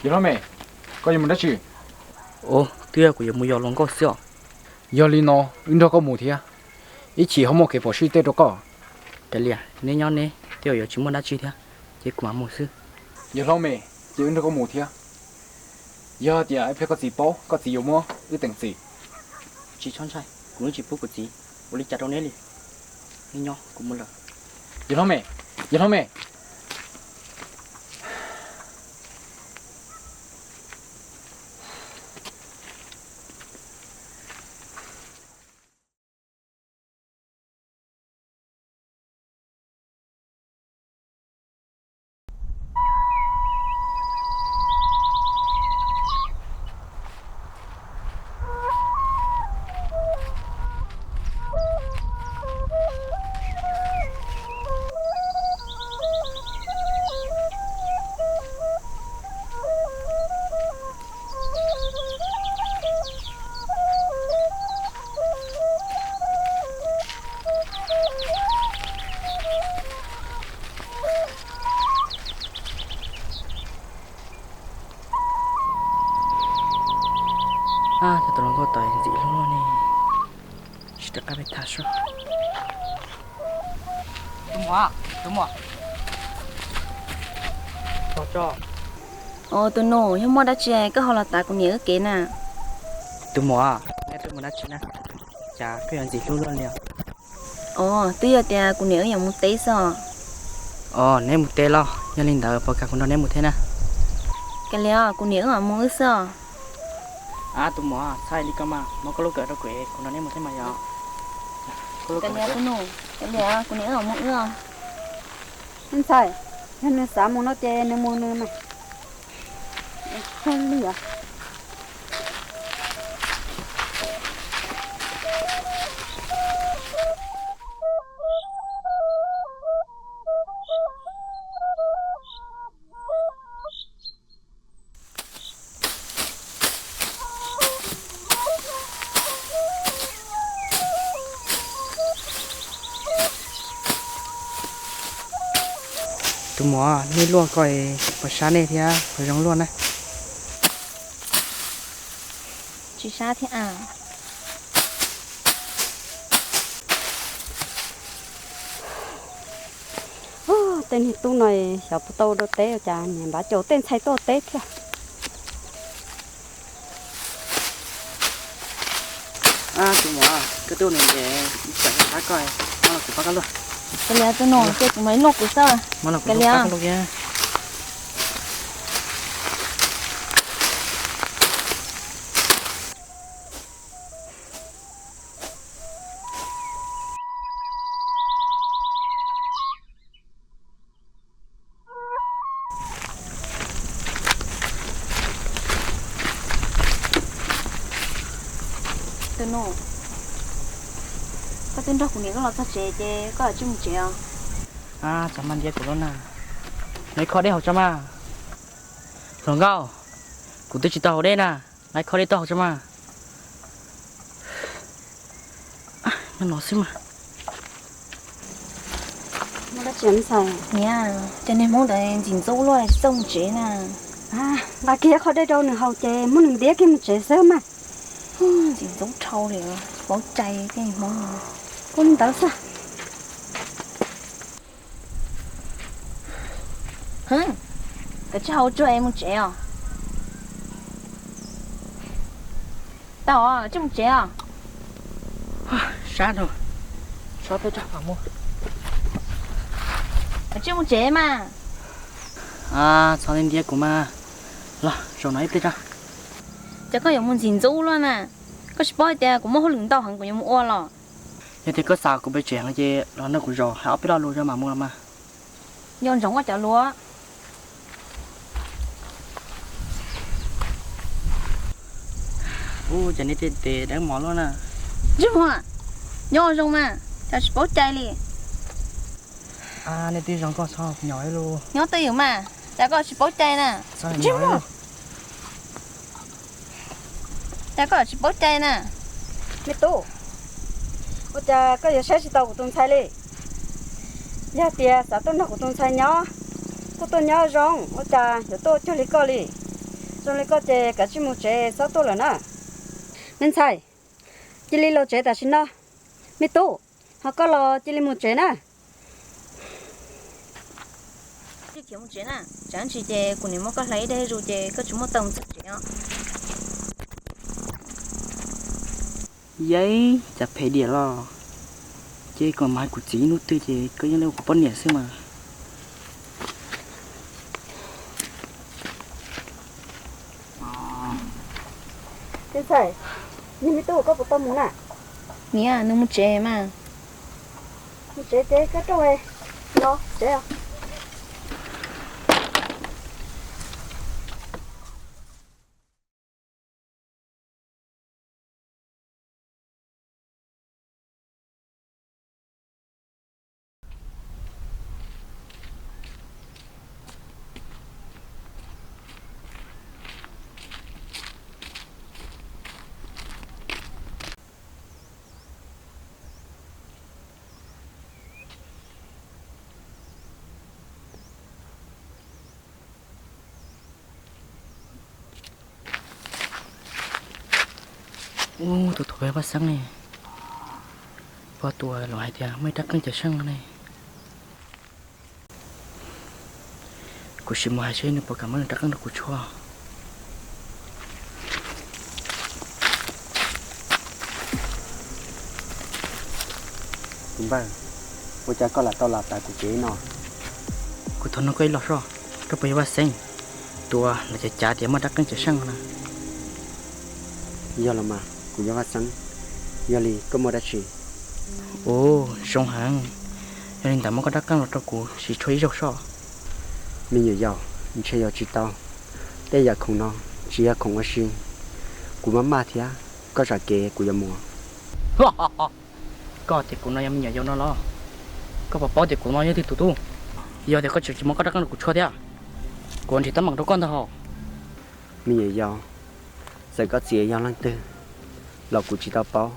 giờ nó mẹ có gì muốn nói chứ ồ tia của một giờ lòng có xíu giờ li nó ứng đâu có mù thì à ý chỉ không một cái bộ suy tê đâu có cái liền nên nhau nè tiêu giờ chúng mình đã chi thế chỉ của một sư giờ nó mẹ giờ ứng đâu có mù thì à giờ thì ai phải có gì bố có gì mua ư tình gì chỉ chọn sai cũng chỉ bút của chị bút đi chặt đâu nè đi nên nhau cũng một lần giờ nó mẹ à thì tụi nó có tài gì luôn nè chỉ được cái thà số đúng không cho tụi nó nhưng mà đã chơi cái họ là ta cũng nhớ cái nè tụi mỏ nghe tụi mỏ đã chơi nè chả cái gì luôn luôn nè tuy là ta cũng nhớอย่างmột tí sao ném một tê lo nhà linh đạo bảo cả con nó ném một thế nè cái liệu cũng nhớ ở mua sao tụi mỏ sai đi cơ mà nó có lúc gỡ đâu quệ con nó ném một thế mà giờ cái liệu tụi nó cái liệu cũng nhớ ở mua ưa anh sai nên sáng mua nó chơi nên mua nữa mà không lừa tụi mỏ nên luôn coi vào sáng này thì phải giống luôn này chỉ sao thế tên thì tu này小不豆都得家年把酒店才多得跳tụi mỏ cáiตู้này để chạy phá coi nó là của bác luôn cái liệu tụi nó chơi cũng mấy lục của sao nó là của cái bác liệu luôn kia tụi nó cái tên đó cũng nhớ là ta chơi có ở chung chơi chăm ăn đi của nó nè lấy kho đi học cho mà thường cao của tôi chỉ tao đây nè lấy kho đi tao học cho mà nó xí mà nó đã chuyển sai nha cho nên muốn để chỉnh dấu luôn xong chế nè bà kia khó đây đâu nữa hậu chơi muốn đừng biết cái một chơi sớm mà chỉnh dấu trâu thì bỏ chay cái món con tao sao cái trâu cho em một chế tao chứ một chế sát rồi sao tôi chắc phải mua chứ một chế mà sao lên đi của mà rồi rồi nói tiếp ra chắc có dùng một chỉnh dấu luôn nè có chỉ bỏ tiền cũng mua lương tao hàng cũng mua lo thế thì có sao cũng bị chuyện gì đó nó cũng rồi hãy biết đó luôn cho mà mua mà nhon giống quá chả lúa chẳng nên thì đáng món luôn nè chứ mà nhon giống mà chả chỉ bỏ chay đi nên tí giống con sao nhỏ luôn nhon tiêu mà chả có chỉ bỏ chay nè sao nhỏ luôn chả có chỉ bỏ chay nè mẹ tu cô cha có giờ sẽ tàu của tôi sai đi giờ tiền sao tôi nó của tôi sai nhỏ cô tôi nhỏ rong cô cha giờ tôi cho lý co đi rồi lại có chế cả chỉ một chế sáu tô rồi nè nên sai chỉ li lo chế ta xin nó mấy tô họ có lo chỉ li một chế nè chỉ kiểu một chuyện à chẳng chỉ để của mình có lấy đây rồi để có chúng một tầng chuyện á giấy chặt phải địa lo chế còn mai của chị nút tư chế có những lâu của bọn nhẹ xưa mà nên sai nhưng mấy tô có một tô muốn à nè à nó một chế mà một chế cái trâu ấy nó chế à tụi thổi bắt sáng này vào tuổi loại thì mới đắc cân chả sang này cô chỉ mua hai chơi nữa bảo cảm ơn đắc cân được cô chua đúng vậy cô cha có là tao là tại của chế nó cô thằng nó quay lọt rồi các bây bắt sáng tua là chả trả tiền mà đắc cân chả sang nè giờ là mà của gia phát sáng giờ li có mua đã chỉ ô sông hàng cho nên tao mới có đắc cân lọt cho cô chỉ chơi rau sọ mình nhiều giàu mình chơi giàu chỉ tao đây giờ không nó chỉ là không có xin của má thì á có trả kê của gia mua có thì cô nói em nhớ nó lo có bảo thì cô nói như thế tụi tu giờ thì có chỉ muốn có đắc cân được cô chua thế à còn thì tao mặc đâu con thôi mình nhiều giàu giờ có gì giàu lăng tư là của chỉ tao bao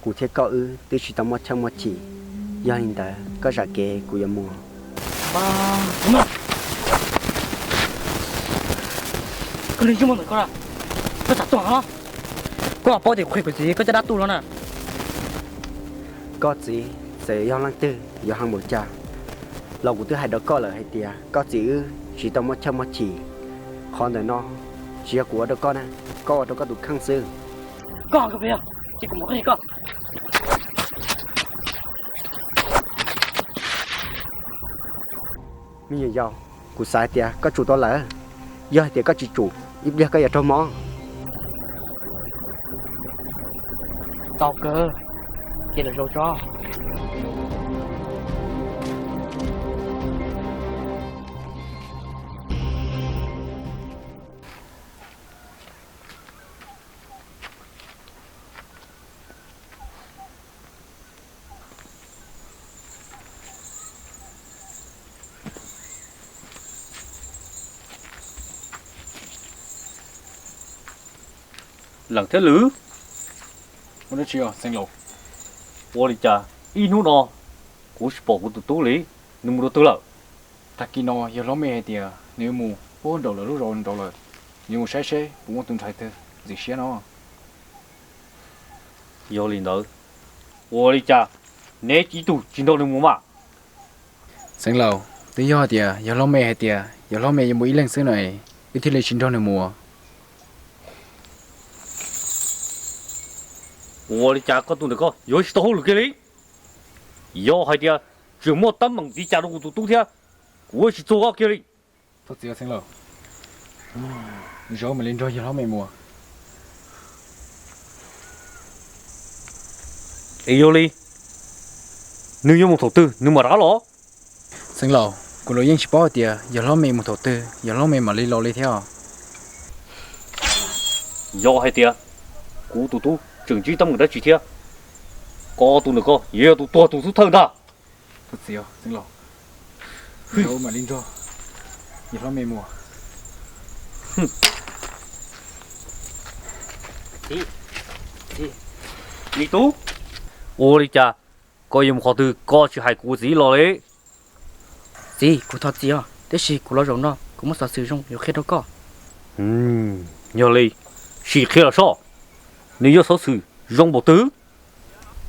của thế có tôi chỉ tao một trăm một chỉ giờ hiện tại có trả kê của gia mua ba đúng không cái linh chung mà có là có chặt tuồng không có bảo thì khỏe cái gì có cho đắt tu luôn nè có gì giờ giàu lăng tư giờ hàng một cha là của tôi hai đó có là hai tia có gì chỉ tao một trăm một chỉ còn đời nó chỉ của đó con nè có đó có tụt khang sư có cái gì chỉ có một cái con mình nhiều giàu của sai tia có chủ to là giờ thì có chỉ chủ ít đi có giờ cho món tao cơ chỉ là rau cho lần thế lử我的只有生路， 我哩家一努喏，我是保护的多哩，你们都得了， ta kia nó giờ lắm mẹ tiệt, nếu mù bố đầu là lúc rồi đầu là, nhưng mà sai bố muốn tuân thay thế, gì xé nó, 有领导，我哩家你几度见到你们嘛？ 生路，对呀tiệt, giờ lắm mẹ tiệt, giờ lắm mẹ giờ mỗi lần xưa này, ít thì lấy chín trong này mùa, 我哩家个东那个有些到后路给你，要还的，怎么当门的家都都天，我是做好给你， tốt gì sinh路, rồi mình lên rồi giờ lắm mẹ mùa, 哎有哩，你有没投资？你没拿了？ sinh路, cô nói những sport tiệt, giờ lắm mẹ một đầu tư, giờ lắm mẹ mà lấy lo lấy theo, 要还的，古都整句当门的几天，高度那个也都多都是疼的。 tốt gì sinh路, rồi mà lên rồi, giờ lắm mẹ mùa, 你都，我哩家，个用好多高去还估计了嘞。 gì của thật gì à thế gì của nó rộng đó cũng mất sử dụng nhiều khi đâu có nhờ lì chỉ khi là sao nếu có sự rong bộ tứ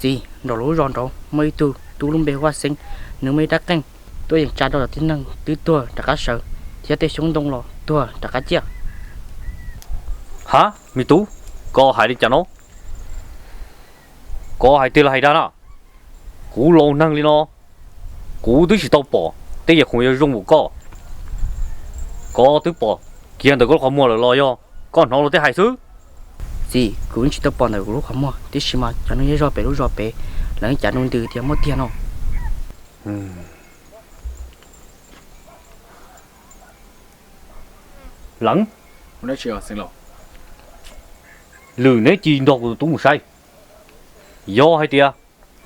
gì đó lối ròn đó mấy tu luôn bề hoa sinh nếu mấy đắc canh tôiยังtrả đó là tính năng tứ tua đã cá sợ chỉ để xuống đông lò tua đã cá chia hả mi tú có hai đi chả nó có hai tiền là hai đàn à cú lâu năng li nó cú tứ chỉ tao bỏ tây giờ không có rong bộ có tứ bỏ kia được có khó mua được lo yo con nó là tây hai xứ gì cũng chỉ tao bỏ này lúc không mua tí xí mà cho nó rồi bé lấy trả nông từ thì mất tiền không lắng hôm nay chiều xin lỗi lử nấy chỉ đọc của tú sai do hai tia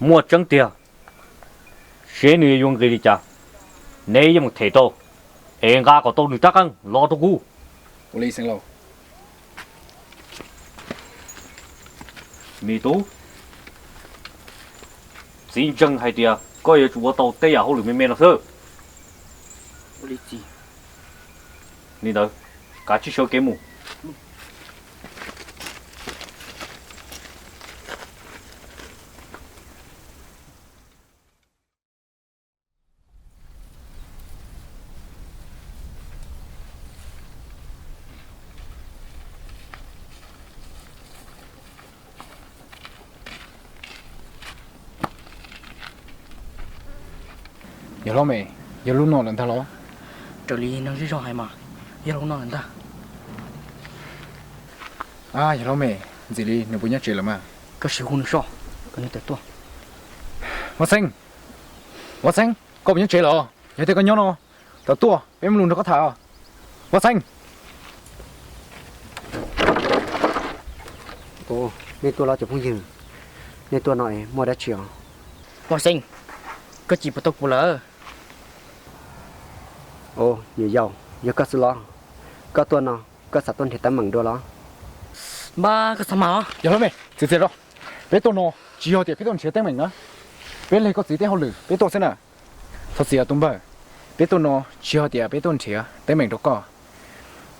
mua trắng tia sẽ nuôi dùng cái gì chả nếu như một thể tô em gà có tô được chắc ăn lo tô cú ô ly xin lỗi mi tú xin chân hai tia có gì chủ tàu tây à hậu lử men nó sơ lý gì đi đâu cả chiếc số kế mù giờ lo mày giờ lúc nào lần thà lo trở lý năng rồi hay mà giờ lúc nào người ta à giờ lo mày gì đi nếu bây giờ chơi là mà có sự hôn sao cái này tua Hoa xanh có bây giờ chơi là giờ thì có nhớ nó tao tua em luôn nó có thà Hoa xanh Ồ, nên tôi lo cho phong dừng. Nên tôi nói mua đã chiều. hoa sinh có chỉ bắt tóc bù lỡ Ồ, nhiều dầu, giờ có sự lo. Có tôi nó, có sát tuần thì tấm bằng đua lo. ba cái sao mà giờ lo mày từ đó bé tôi nó chỉ có thể bé tôi chơi tên mình nữa bé này có gì tên họ lử bé tôi xem nào thật sự là tung bờ bé tôi nó chỉ có thể bé tôi chơi tên mình đâu có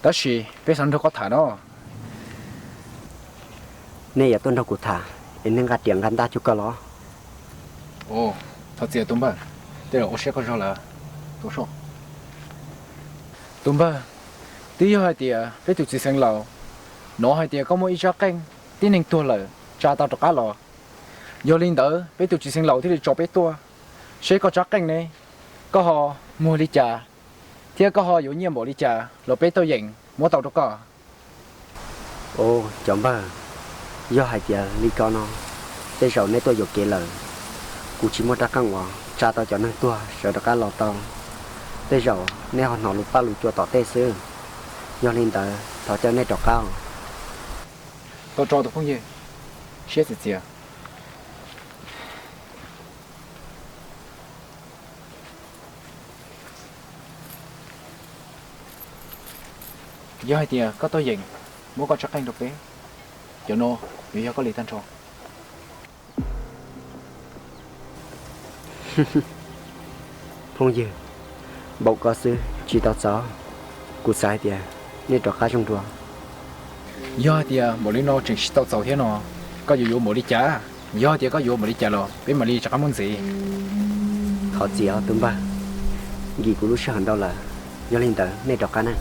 đó là bé sáng đâu có thả đó Nên giờ tôi đâu cụ thả. Em nên gạt tiếng gắn ta chút có lo. ồ thật sự là tung bờ đây là ô xe có rõ là多少tung bờ tí hai tia bé tụi chị sinh lầu nó hai tia có mỗi ít cho canh tí nên tua lợ cha tao cho cá lò giờ linh đỡ bé tụi chị sinh lầu thì cho bé tua sẽ có cho canh này có họ mua đi trà thì có họ dụ nhiên bỏ đi trà rồi bé tôi dành mua tàu cho có Ồ, chọn bờ. Do hai tia ly con nó. Đây rồi nên tôi dục kể lời. Cụ chỉ mua ra căng ngọ, cha tao cho nên tua, sợ được cá lò tao. Đây rồi nên họ nọ lụt ba lụt chùa tỏ tê sư. Do linh đỡ, thọ cho nên trọc cao. tao cho được không gì sẽ gì gì giờ hai tia có tôi dành mua có cho canh được bé giờ nó vì có lì tan tròn Phong dư. Bộ có sư, chỉ tao gió. Cụ sai tia, nên trọc cá trong đùa. giờ thì một lý nó chỉ tao giàu thế nó có dụ một lý trả giờ thì có dụ một lý trả rồi bên mà lý trả món gì Họ chỉ ở tụm ba. Gì của lúc sáng đâu là do linh đỡ nên trọc cá nè.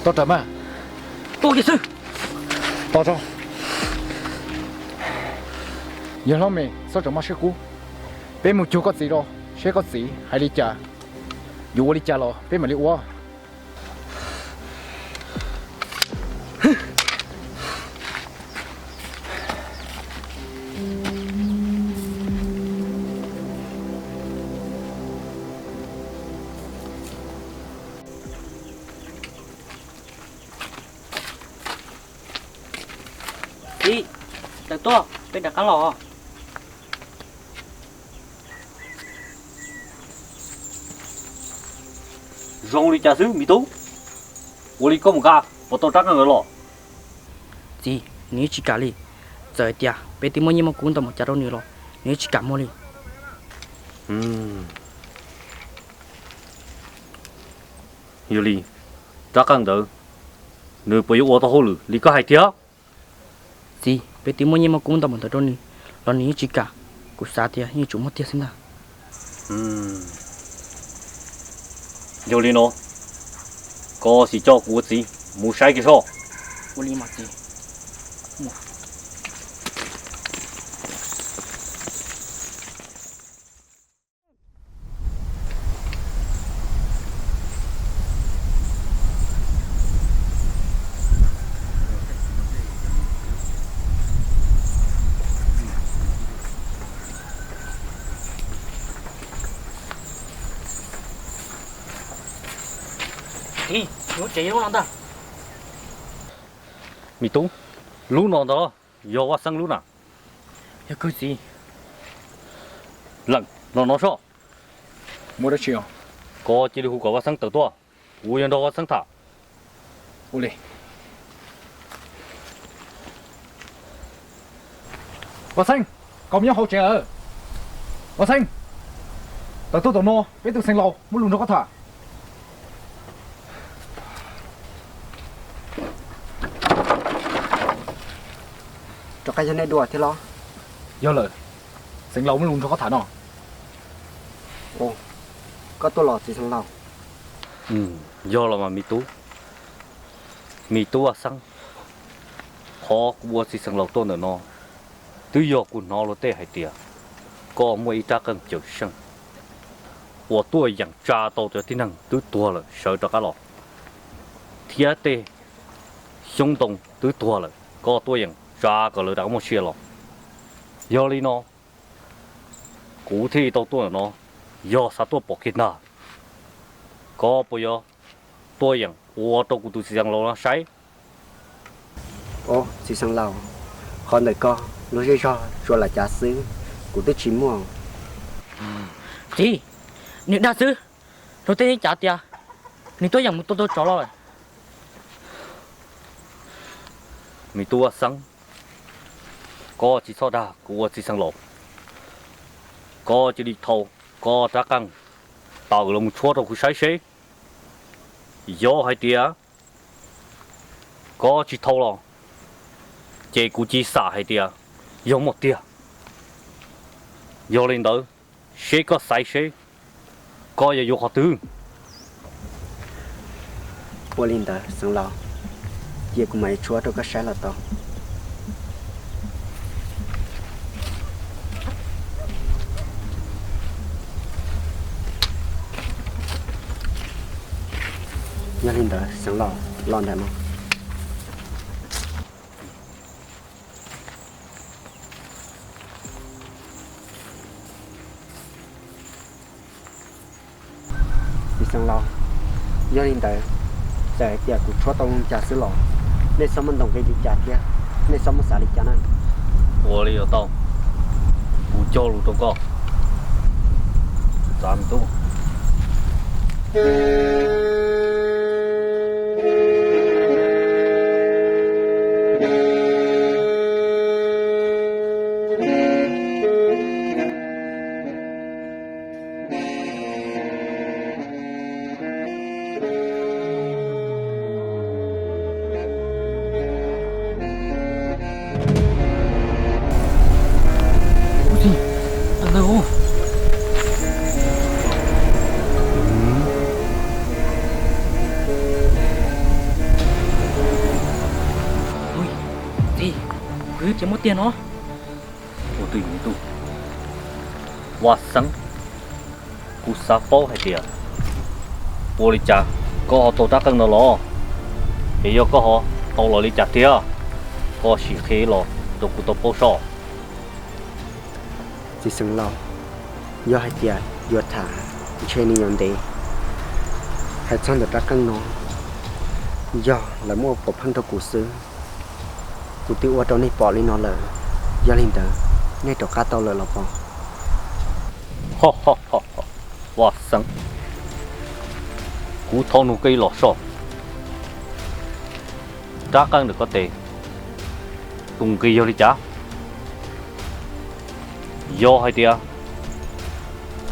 tao trả mà tôi cái sư tao cho giờ nó mày sao cho mà sẽ cú bên một chú có gì đâu sẽ có gì hay lý trả dụ lý trả rồi bên mà lý quá đi được tua bên đặt cá lò rong đi trà xứ mi tú ô đi có một gà bỏ tao trắng người lọ gì nếu chỉ cả đi giờ tia bé tí mua nhưng mà cũng tao một chả đâu nữa rồi nếu chỉ cả mua đi 有哩，咋讲的？你不要我到好了，你个还听？ gì bé tí mua mà cũng tao muốn tới đâu nè lo ní chỉ cả của sao thì như chúng mất tiền xin ta有哩喏，个是照顾子，冇晒嘅错。 我立马去 đi nó chạy nó làm ta mi tú, lú nó đó, giờ qua sang lú nào, ya cái gì lần nó sao? Mua được chưa? Có chỉ được hú qua sang tự tua, u yên đó qua sang thả. Uli. Hoa sinh, có nhớ hỗ trợ. Hoa sinh, tao tôi nó, biết tôi sinh lâu, muốn luôn nó có thả. cho cái này đùa thế lo Giờ lời, sinh lâu muốn luôn nó có thả nó. ồ có tôi lọt gì sang lâu Giờ là mà mi tú à sang, khó bua si sang lâu tôi nữa nó, từ giờ của nó là tệ hay tiệt, có mỗi ít cần chịu sang, 我对人抓到咗啲人都多了，受咗家落，鐵地衝動都多了，個多人抓個女大咁些咯，有你呢，古天到多人咯，有啥多搏擊啦，個不要多人，我到古都市上路啦，使 ồ gì sang lâu còn đời co lúc chơi cho là trả xứ của tôi chỉ mua gì nếu đa sư rồi tên trả tiền nếu tôi rằng một tôi cho rồi mi tu sang, có chỉ sao đa, có chỉ sang lộ, có chỉ đi thâu, có trả căng, tàu là một chỗ đâu cũng sai sai, do hay tiệt, có chỉ thâu lo, chỉ cũng chỉ xả hay tiệt, do một tiệt, do lên đó, sẽ có sai sai, có giờ vô họ tư, mua linh đời sang lâu giờ của mày chúa đâu có sai là tao nhà linh đời sang lâu lon đại mà đi sang lâu gia đình đời chạy tiệc của chúa tông trả xứ lò nên sao mình đồng cái đi trả kia nên sao mình xả đi trả này 我哩有到，不交路都高，咱们都。 đâu ui gì cứ chỉ mất tiền nó 我对你都，我生，古沙包系啲啊，我哋食嗰個到得更到攞，係要嗰個到落你食啲啊，嗰個時起落到古到包數， chỉ sang lâu do hai tiệc do thả chơi ni nhon đi hai chân được ra căng nó do là mua bộ phận thâu cụ sư cụ tiêu ở trong này bỏ lên nó là do linh tử ngay chỗ cá tàu là bỏ 哈哈哈哈，我生，古頭奴雞落數，炸更được có thể，同雞要你炸。 do hay tiệt,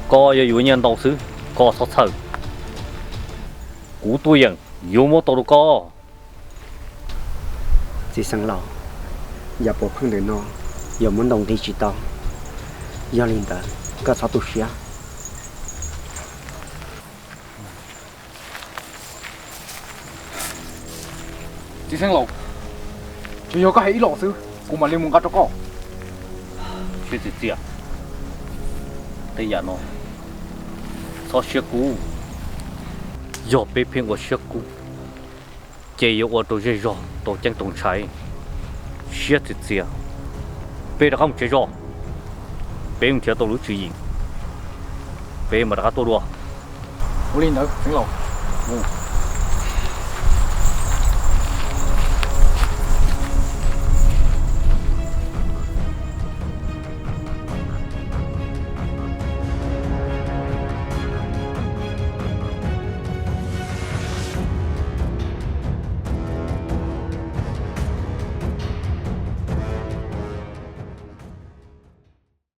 có yêu nhân đầu xứ, có sốt sờ, cú tôi rằng yêu mô tàu có chỉ sang lò giờ bộ phăng được nó giờ muốn đồng đi chỉ tao giờ linh đó có sao tu sửa chỉ sang lầu chỉ có hay lọ sư cũng mà liên muốn cho có chuyện gì à đây giờ nó sao sửa cú giờ bị phiền của sửa cú chỉ yêu của tôi dễ dàng tôi chẳng懂trái sửa gì à bây giờ không chế rồi bây giờ theo tôi lúc chỉ bây giờ mà đã tôi đùa我领导，行了。嗯。